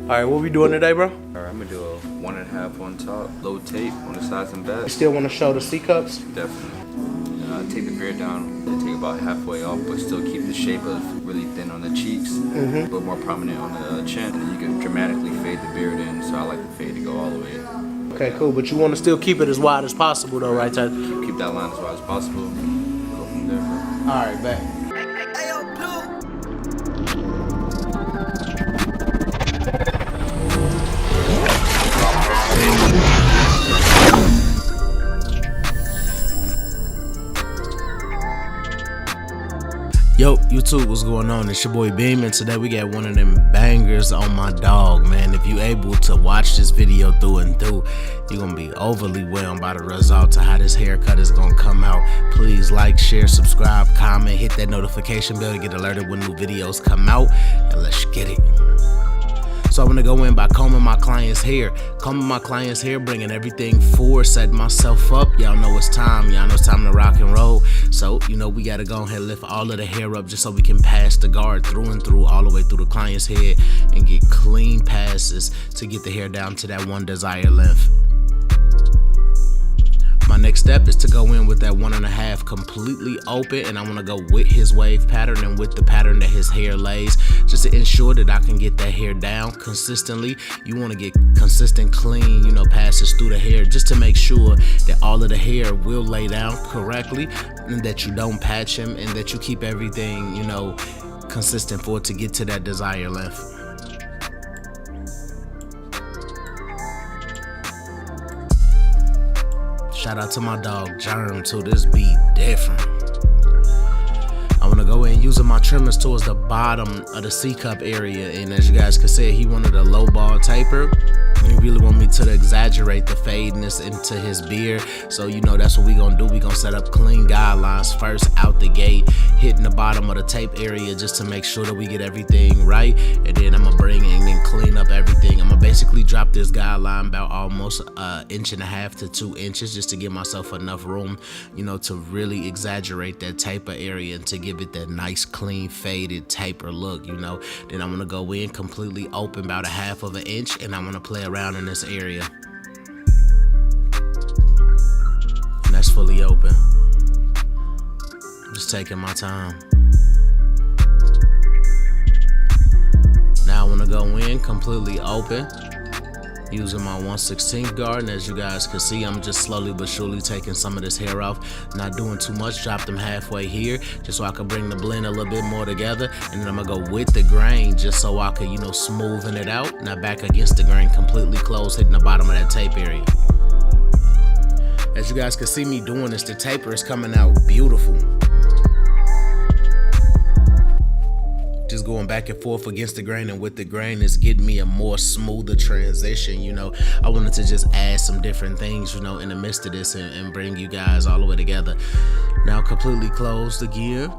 Alright, what we doing today, bro? Alright, I'm gonna do a 1.5 on top, low tape on the sides and back. You still want to show the C cups? Definitely. Take the beard down, take about halfway off, but still keep the shape of really thin on the cheeks, but more prominent on the chin. And you can dramatically fade the beard in, so I like the fade to go all the way in. Okay, cool, but you want to still keep it as wide as possible though, right, Ty? Keep that line as wide as possible, go from there, bro. Alright, bet. Yo, YouTube, what's going on? It's your boy Beam, and today we got one of them bangers on my dog, man. If you able to watch this video through and through, you're gonna be overly whelmed by the result to how this haircut is gonna come out. Please like, share, subscribe, comment, hit that notification bell to get alerted when new videos come out, and let's get it. So I'm gonna go in by combing my client's hair. Combing my client's hair, bringing everything forward, setting myself up. Y'all know it's time. Y'all know it's time to rock and roll. So, you know, we gotta go ahead and lift all of the hair up just so we can pass the guard through and through, all the way through the client's head and get clean passes to get the hair down to that one desired length. My next step is to go in with that 1.5 completely open, and I want to go with his wave pattern and with the pattern that his hair lays, just to ensure that I can get that hair down consistently. You want to get consistent, clean, you know, passes through the hair, just to make sure that all of the hair will lay down correctly, and that you don't patch him, and that you keep everything, you know, consistent for it to get to that desired length. Shout out to my dog Germ too. This beat different. I want to go in using my trimmers towards the bottom of the C cup area, and as you guys can see, he wanted a low ball taper. He really want me to exaggerate the fadeness into his beard. So, you know, that's what we gonna do. We gonna set up clean guidelines first out the gate, hitting the bottom of the tape area just to make sure that we get everything right. And then I'm gonna bring in and clean up everything. I'm gonna basically drop this guideline about almost 1.5 to 2 inches just to give myself enough room, you know, to really exaggerate that taper area and to give it that nice, clean, faded taper look, you know. Then I'm gonna go in completely open about 1/2 inch, and I'm gonna play around in this area. And that's fully open. I'm just taking my time. Now I want to go in completely open using my 1/16 guard, and as you guys can see, I'm just slowly but surely taking some of this hair off, not doing too much. Drop them halfway here just so I can bring the blend a little bit more together, and then I'm gonna go with the grain just so I can, you know, smoothen it out. Now back against the grain, completely closed, hitting the bottom of that tape area. As you guys can see me doing this, the taper is coming out beautiful. Just going back and forth against the grain and with the grain is getting me a more smoother transition, you know. I wanted to just add some different things, you know, in the midst of this and bring you guys all the way together. Now completely closed again.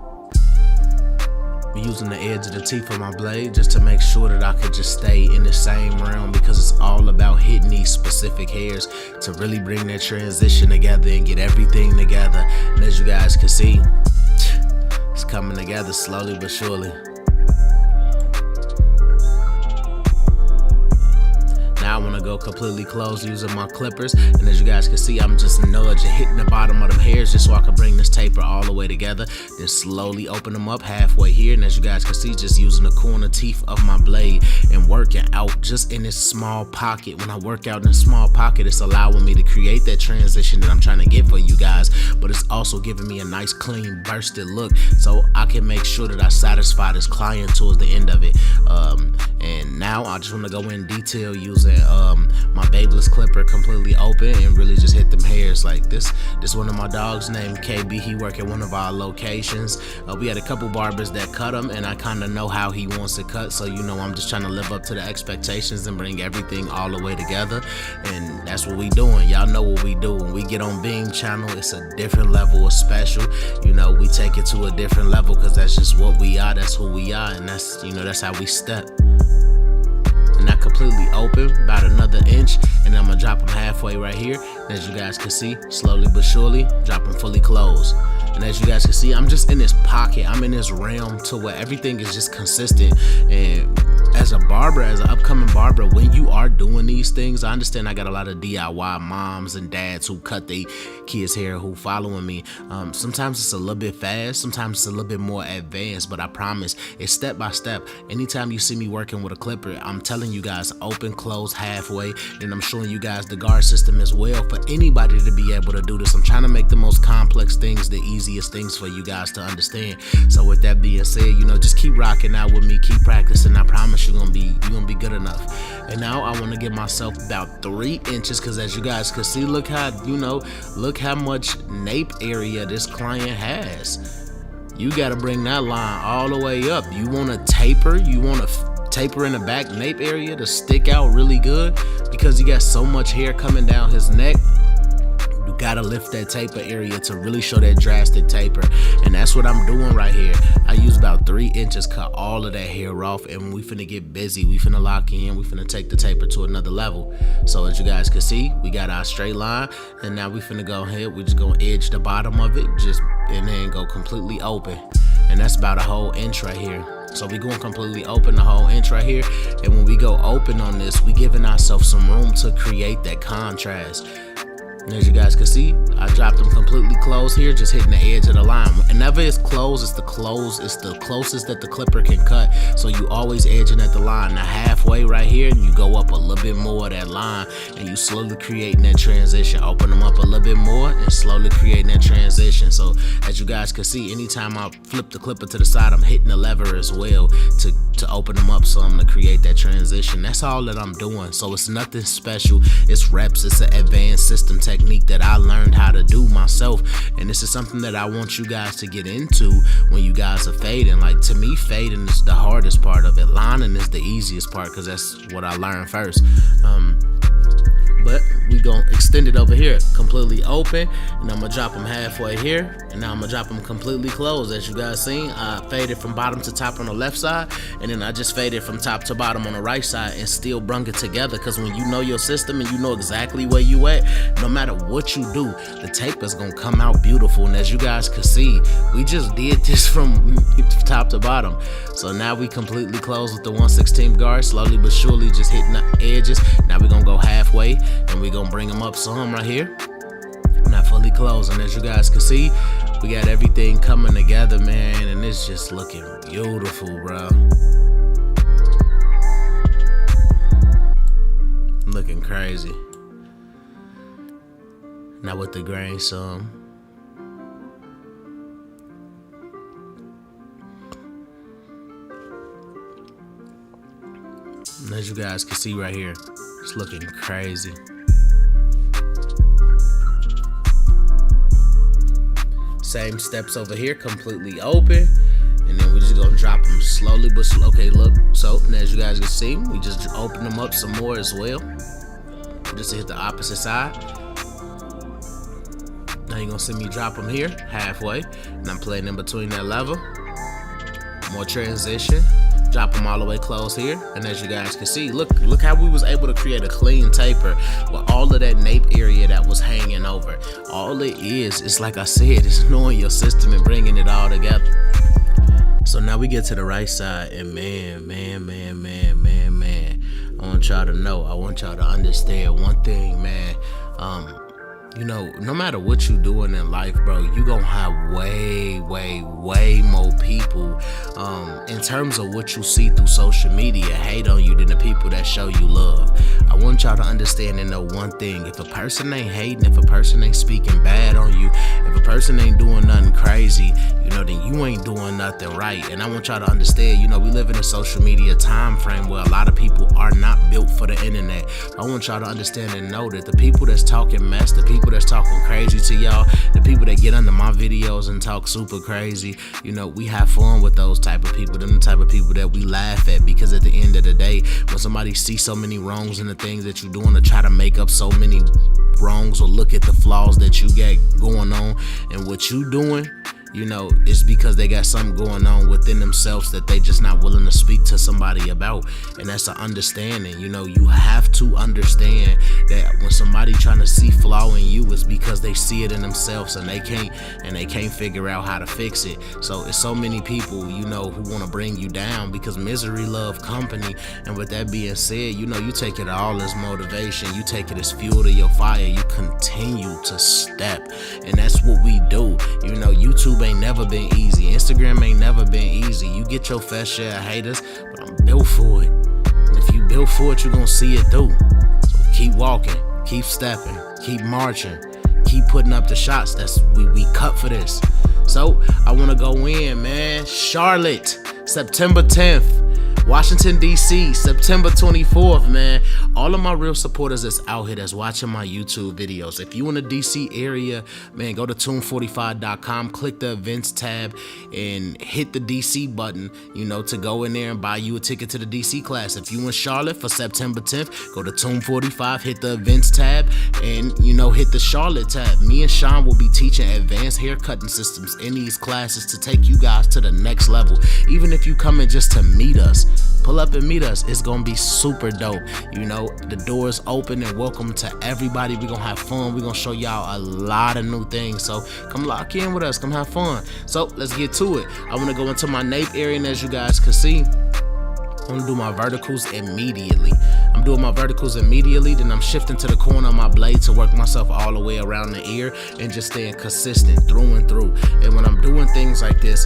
I'm using the edge of the teeth of my blade just to make sure that I could just stay in the same realm, because it's all about hitting these specific hairs to really bring that transition together and get everything together. And as you guys can see, it's coming together slowly but surely. Now I want to go completely closed using my clippers, and as you guys can see, I'm just nudging, hitting the bottom of them hairs just so I can bring this taper all the way together. Then slowly open them up halfway here, and as you guys can see, just using the corner teeth of my blade and working out just in this small pocket. When I work out in a small pocket, it's allowing me to create that transition that I'm trying to get for you guys, but it's also giving me a nice, clean, bursted look so I can make sure that I satisfy this client towards the end of it. And now I just want to go in detail using my babeless clipper completely open and really just hit them hairs like this. This one of my dogs named KB. He work at one of our locations. We had a couple barbers that cut him, and I kind of know how he wants it cut, so you know, I'm just trying to live up to the expectations and bring everything all the way together. And that's what we doing. Y'all know what we do. When we get on Beam channel, it's a different level of special. You know, we take it to a different level because that's just what we are. That's who we are, and that's, you know, that's how we step. And that completely open about another inch, and then I'm gonna drop them halfway right here. And as you guys can see, slowly but surely, drop them fully closed. And as you guys can see, I'm just in this pocket. I'm in this realm to where everything is just consistent. And as a barber, as an upcoming barber, when you are doing these things, I understand I got a lot of DIY moms and dads who cut their kids' hair, who following me. Sometimes it's a little bit fast, sometimes it's a little bit more advanced, but I promise it's step by step. Anytime you see me working with a clipper, I'm telling you guys open, close, halfway, and I'm showing you guys the guard system as well for anybody to be able to do this. I'm trying to make the most complex things the easiest things for you guys to understand. So with that being said, just keep rocking out with me, keep practicing. I promise you're gonna be good enough. And now I want to give myself about 3 inches, because as you guys can see, look how much nape area this client has. You got to bring that line all the way up. You want to taper, taper in the back nape area to stick out really good, because you got so much hair coming down his neck. You gotta lift that taper area to really show that drastic taper, and that's what I'm doing right here. I use about 3 inches, cut all of that hair off, and we finna get busy. We finna lock in. We finna take the taper to another level. So as you guys can see, we got our straight line, and now we finna go ahead. We just gonna edge the bottom of it, and then go completely open, and that's about a whole inch right here. So we going completely open the whole inch right here, and when we go open on this, we giving ourselves some room to create that contrast. And as you guys can see, I dropped them completely closed here, just hitting the edge of the line. Whenever it's closed, it's the closest that the clipper can cut. So you always edging at the line. Now halfway right here, and you go up a little bit more of that line, and you slowly creating that transition. Open them up a little bit more and slowly creating that transition. So as you guys can see, anytime I flip the clipper to the side, I'm hitting the lever as well to open them up some to create that transition. That's all that I'm doing. So it's nothing special. It's reps. It's an advanced system technique that I learned how to do myself, and this is something that I want you guys to get into when you guys are fading. Like, to me, fading is the hardest part of it. Lining is the easiest part, because that's what I learned first. But we gonna extend it over here, completely open, and I'm gonna drop them halfway here, and now I'm gonna drop them completely closed. As you guys seen, I faded from bottom to top on the left side, and then I just faded from top to bottom on the right side, and still brung it together. Because when you know your system and you know exactly where you at, no matter what you do, the tape is gonna come out beautiful. And as you guys can see, we just did this from top to bottom. So now we completely closed with the 1/16 guard, slowly but surely just hitting the edges. Now we're gonna go halfway, and we gonna bring them up some right here. Not fully closed, and as you guys can see, we got everything coming together, man, and it's just looking beautiful, bro. Looking crazy. Now with the grain some. And as you guys can see right here, it's looking crazy. Same steps over here, completely open, and then we're just gonna drop them slowly but slow. Okay, look. So, and as you guys can see, we just open them up some more as well, just to hit the opposite side. Now you're gonna see me drop them here halfway, and I'm playing in between that level. More transition. Drop them all the way close here, and as you guys can see, look how we was able to create a clean taper with all of that nape area that was hanging over. All it is, it's like I said, it's knowing your system and bringing it all together. So now we get to the right side, and man, I want y'all to know, I want y'all to understand one thing, man. No matter what you doing in life, bro, you gonna have way more people in terms of what you see through social media hate on you than the people that show you love. I want y'all to understand and know one thing: if a person ain't hating, if a person ain't speaking bad on you, if a person ain't doing nothing crazy, then you ain't doing nothing right. And I want y'all to understand, we live in a social media time frame where a lot of people are not built for the internet. I want y'all to understand and know that the people that's talking mess, the people that's talking crazy to y'all, the people that get under my videos and talk super crazy, we have fun with those type of people. Them the type of people that we laugh at, because at the end of the day, when somebody sees so many wrongs in the things that you're doing to try to make up so many wrongs or look at the flaws that you got going on and what you doing, you know, it's because they got something going on within themselves that they just not willing to speak to somebody about. And that's an understanding. You know, you have to understand that when somebody trying to see flaw in you, it's because they see it in themselves and they can't figure out how to fix it. So it's so many people, you know, who want to bring you down because misery love company. And with that being said, you know, you take it all as motivation, you take it as fuel to your fire, you continue to step. And that's what we do. You know, YouTube ain't never been easy, Instagram ain't never been easy. You get your fair share of haters, but I'm built for it. And if you built for it, you're gonna see it through. So keep walking, keep stepping, keep marching, keep putting up the shots. That's we cut for this. So I want to go in, man. Charlotte, September 10th. Washington, D.C., September 24th, man. All of my real supporters that's out here that's watching my YouTube videos. If you in the D.C. area, man, go to tune45.com, click the events tab, and hit the D.C. button, you know, to go in there and buy you a ticket to the D.C. class. If you in Charlotte for September 10th, go to Tune45, hit the events tab, and, you know, hit the Charlotte tab. Me and Sean will be teaching advanced hair cutting systems in these classes to take you guys to the next level. Even if you come in just to meet us, pull up and meet us. It's gonna be super dope. You know, the doors open and welcome to everybody. We're gonna have fun. We're gonna show y'all a lot of new things. So come lock in with us, come have fun. So let's get to it. I wanna go into my nape area, and as you guys can see, I'm gonna do my verticals immediately. I'm doing my verticals immediately, then I'm shifting to the corner of my blade to work myself all the way around the ear and just staying consistent through and through. And when I'm doing things like this,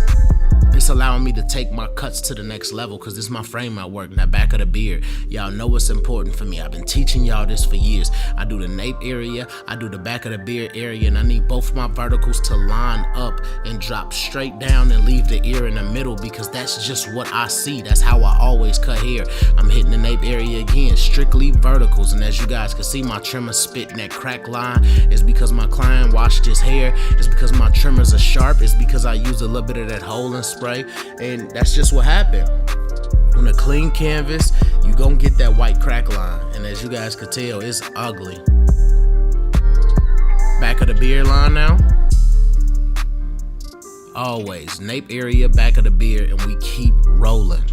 it's allowing me to take my cuts to the next level because this is my frame I work, that back of the beard. Y'all know what's important for me. I've been teaching y'all this for years. I do the nape area, I do the back of the beard area, and I need both of my verticals to line up and drop straight down and leave the ear in the middle because that's just what I see. That's how I always cut hair. I'm hitting the nape area again, strictly verticals. And as you guys can see, my trimmer spitting that crack line. It's because my client washed his hair. It's because my trimmers are sharp. It's because I used a little bit of that hole and spray. And that's just what happened. On a clean canvas, you gonna get that white crack line. And as you guys could tell, it's ugly. Back of the beard line now. Always nape area, back of the beard, and we keep rolling.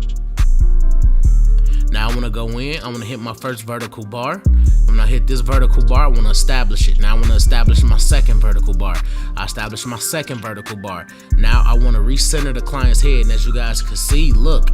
Now I wanna go in, I wanna hit my first vertical bar. When I hit this vertical bar, I wanna establish it. Now I wanna establish my second vertical bar. I established my second vertical bar. Now I wanna recenter the client's head, and as you guys can see, look,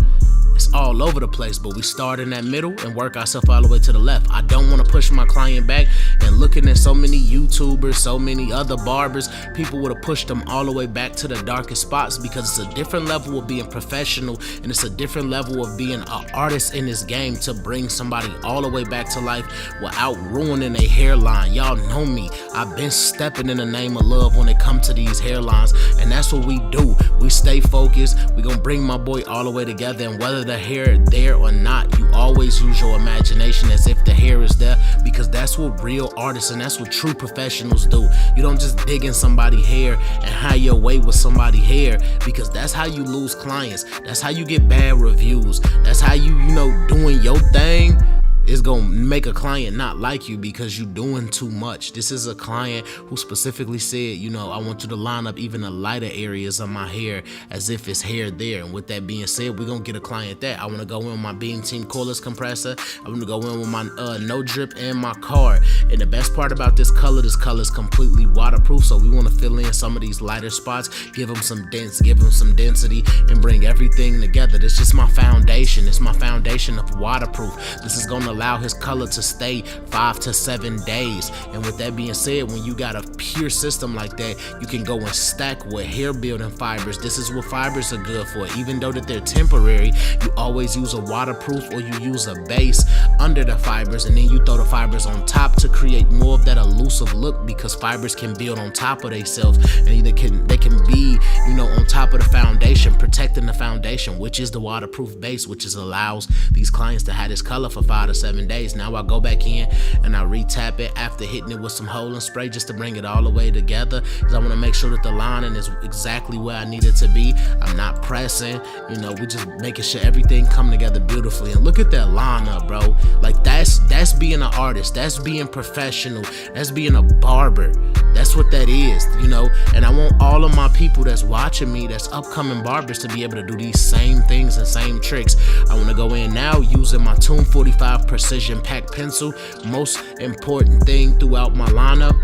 it's all over the place, but we start in that middle and work ourselves all the way to the left. I don't want to push my client back, and looking at so many YouTubers, so many other barbers, people would have pushed them all the way back to the darkest spots because it's a different level of being professional and it's a different level of being an artist in this game to bring somebody all the way back to life without ruining a hairline. Y'all know me. I've been stepping in the name of love when it comes to these hairlines, and that's what we do. We stay focused. We gonna bring my boy all the way together, and whether the hair there or not, you always use your imagination as if the hair is there, because that's what real artists and that's what true professionals do. You don't just dig in somebody's hair and hide your way with somebody's hair, because that's how you lose clients. That's how you get bad reviews. That's how you know, doing your thing is gonna make a client not like you because you doing too much. This is a client who specifically said, you know, I want you to line up even the lighter areas of my hair as if it's hair there. And with that being said, we're gonna get a client that. I wanna go in with my Beam Team cordless compressor. I wanna go in with my no drip and my card. And the best part about this color is completely waterproof. So we wanna fill in some of these lighter spots, give them some dents, give them some density, and bring everything together. This is just my foundation. It's my foundation of waterproof. This is gonna allow his color to stay 5 to 7 days. And with that being said, when you got a pure system like that, you can go and stack with hair building fibers. This is what fibers are good for. Even though that they're temporary, you always use a waterproof or you use a base under the fibers, and then you throw the fibers on top to create more of that elusive look, because fibers can build on top of themselves, and they can be, you know, on top of the foundation, protecting the foundation, which is the waterproof base, which is allows these clients to have this color for 5 to 7 days. Now I go back in and I retap it after hitting it with some hole and spray just to bring it all the way together, because I want to make sure that the lining is exactly where I need it to be. I'm not pressing, you know, we just making sure everything come together beautifully. And look at that line up, bro. Like that That's being an artist. That's being professional. That's being a barber. That's what that is, you know. And I want all of my people that's watching me, that's upcoming barbers, to be able to do these same things and same tricks. I want to go in now using my Tune 45 Precision Pack Pencil. Most important thing throughout my lineup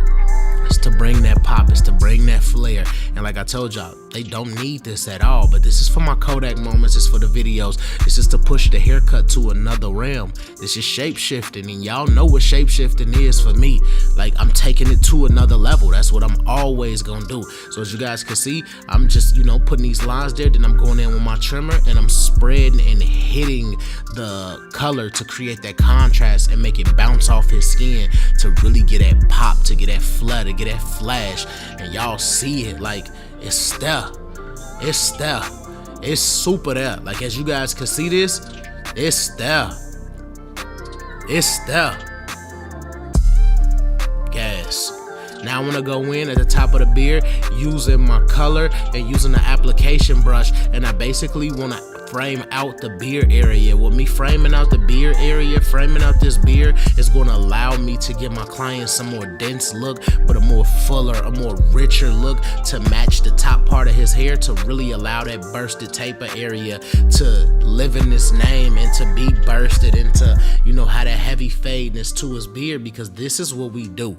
is to bring that pop, is to bring that flair. And like I told y'all, they don't need this at all, but this is for my Kodak moments, it's for the videos. This is to push the haircut to another realm. This is shape shifting, and y'all know what shape shifting is for me. Like, I'm taking it to another level. That's what I'm always gonna do. So as you guys can see, I'm just, you know, putting these lines there, then I'm going in with my trimmer and I'm spreading and hitting the color to create that contrast and make it bounce off his skin, to really get that pop, to get that flutter, get that flash. And y'all see it, like, it's there. It's there. It's super there. Like, as you guys can see this, it's there. It's there. Gas. Now I want to go in at the top of the beard using my color and using the application brush, and I basically want to frame out the beard area. With me framing out the beard area, framing out this beard, is going to allow me to give my clients some more dense look, but a more fuller, a more richer look to match the top part of his hair, to really allow that bursted taper area to live in his name and to be bursted, and to, you know, have that heavy fadeness to his beard, because this is what we do.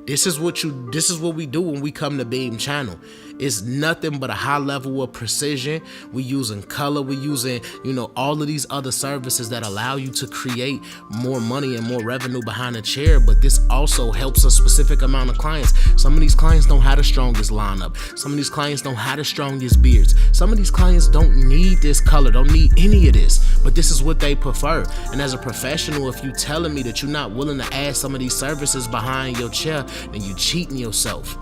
This is what we do when we come to Beam Channel. It's nothing but a high level of precision. We using color, we using, you know, all of these other services that allow you to create more money and more revenue behind the chair. But this also helps a specific amount of clients. Some of these clients don't have the strongest lineup. Some of these clients don't have the strongest beards. Some of these clients don't need this color, don't need any of this, but this is what they prefer. And as a professional, if you telling me that you're not willing to add some of these services behind your chair, then you cheating yourself.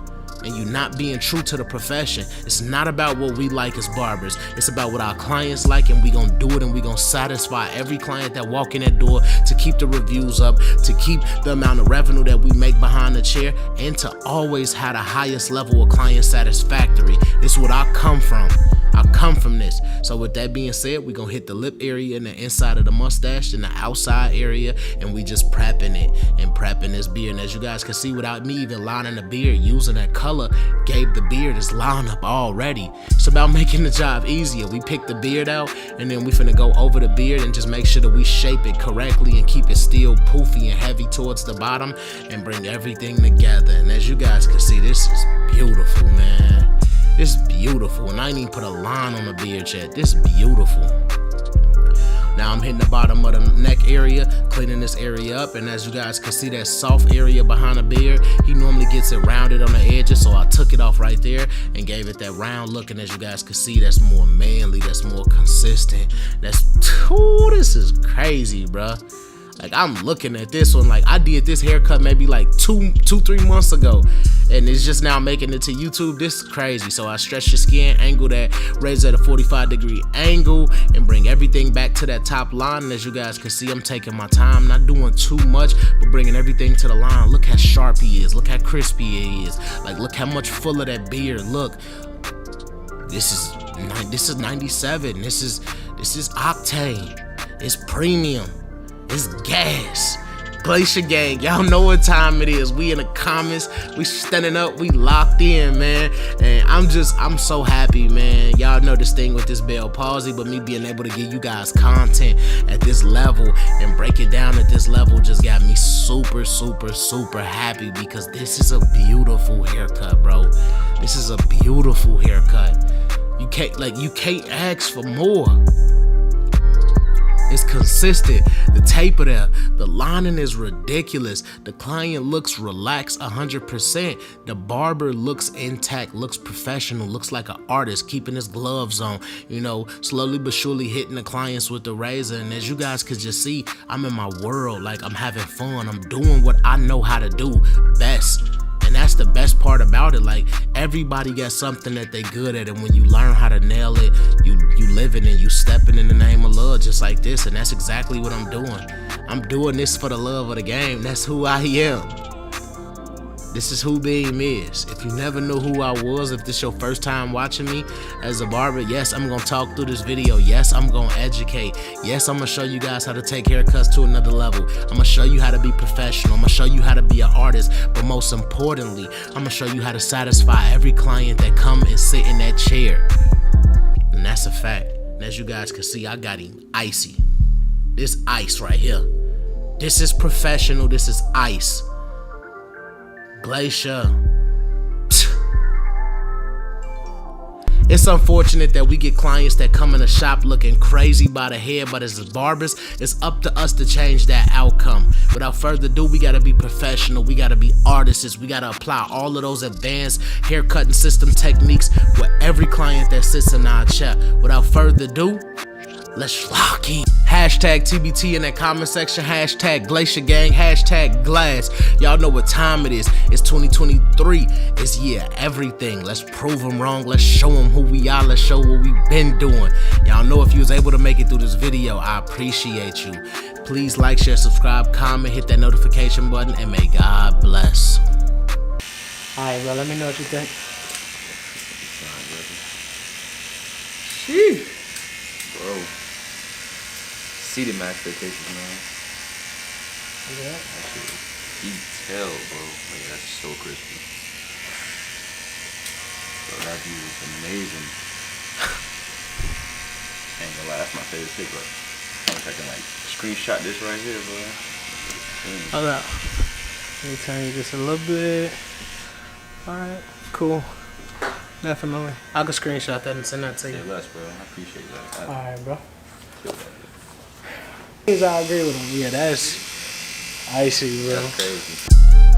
And you're not being true to the profession. It's not about what we like as barbers. It's about what our clients like, and we gonna do it, and we gonna satisfy every client that walk in that door, to keep the reviews up, to keep the amount of revenue that we make behind the chair, and to always have the highest level of client satisfactory. This is what I come from. I come from this. So with that being said, we gonna hit the lip area and the inside of the mustache and the outside area, and we just prepping it and prepping this beard. And as you guys can see, without me even lining the beard, using that color gave the beard its lineup already. It's about making the job easier. We pick the beard out, and then we finna go over the beard and just make sure that we shape it correctly and keep it still poofy and heavy towards the bottom, and bring everything together. And as you guys can see, this is beautiful, man. It's beautiful, and I ain't even put a line on the beard yet. This is beautiful. Now I'm hitting the bottom of the neck area, cleaning this area up, and as you guys can see, that soft area behind the beard, he normally gets it rounded on the edges, so I took it off right there and gave it that round look. And as you guys can see, that's more manly, that's more consistent. Ooh, this is crazy, bruh. Like, I'm looking at this one, like, I did this haircut maybe like 3 months ago, and it's just now making it to YouTube. This is crazy. So I stretch the skin, angle that, raise at a 45-degree angle, and bring everything back to that top line. And as you guys can see, I'm taking my time, not doing too much, but bringing everything to the line. Look how sharp he is. Look how crispy he is. Like, look how much fuller that beard. Look, this is 97. This is octane. It's premium. It's gas. Glacier Gang, y'all know what time it is. We in the comments, we standing up, we locked in, man. And I'm so happy, man. Y'all know this thing with this Bell palsy, but me being able to give you guys content at this level and break it down at this level just got me super, super, super happy, because this is a beautiful haircut, bro. This is a beautiful haircut. You can't ask for more. It's consistent. The taper there, the lining is ridiculous. The client looks relaxed 100%. The barber looks intact, looks professional, looks like an artist, keeping his gloves on, you know, slowly but surely hitting the clients with the razor. And as you guys could just see, I'm in my world. Like, I'm having fun. I'm doing what I know how to do best. And that's the best part about it. Like, everybody got something that they good at, and when you learn how to nail it, you living and you stepping in the name of love, just like this. And that's exactly what I'm doing. I'm doing this for the love of the game. That's who I am. This is who Beam is. If you never knew who I was, if this your first time watching me as a barber, yes, I'm gonna talk through this video. Yes, I'm gonna educate. Yes, I'm gonna show you guys how to take haircuts to another level. I'm gonna show you how to be professional. I'm gonna show you how to be an artist. But most importantly, I'm gonna show you how to satisfy every client that come and sit in that chair. And that's a fact. And as you guys can see, I got him icy. This ice right here. This is professional. This is ice. Glacier. It's unfortunate that we get clients that come in the shop looking crazy by the head, but as barbers, it's up to us to change that outcome. Without further ado, we gotta be professional, we gotta be artists, we gotta apply all of those advanced haircutting system techniques with every client that sits in our chair. Without further ado, let's lock in. Hashtag TBT in that comment section. Hashtag Glacier Gang. Hashtag Glass. Y'all know what time it is. It's 2023. It's everything. Let's prove them wrong. Let's show them who we are. Let's show what we've been doing. Y'all know if you was able to make it through this video, I appreciate you. Please like, share, subscribe, comment, hit that notification button, and may God bless. Alright, bro, let me know what you think. Sheesh. Bro. Exceeded my expectations, man. Yeah. Actually, detail, bro. Like, that's so crispy. Bro, that view is amazing. Ain't gonna lie, that's my favorite pick, bro. I wish I can, like, screenshot this right here, bro. Hold up. Let me turn you just a little bit. Alright, cool. Definitely. I can screenshot that and send that to you. Yeah, less, bro. I appreciate that. Alright, bro. I agree with him. Yeah, that's icy, bro. That's crazy.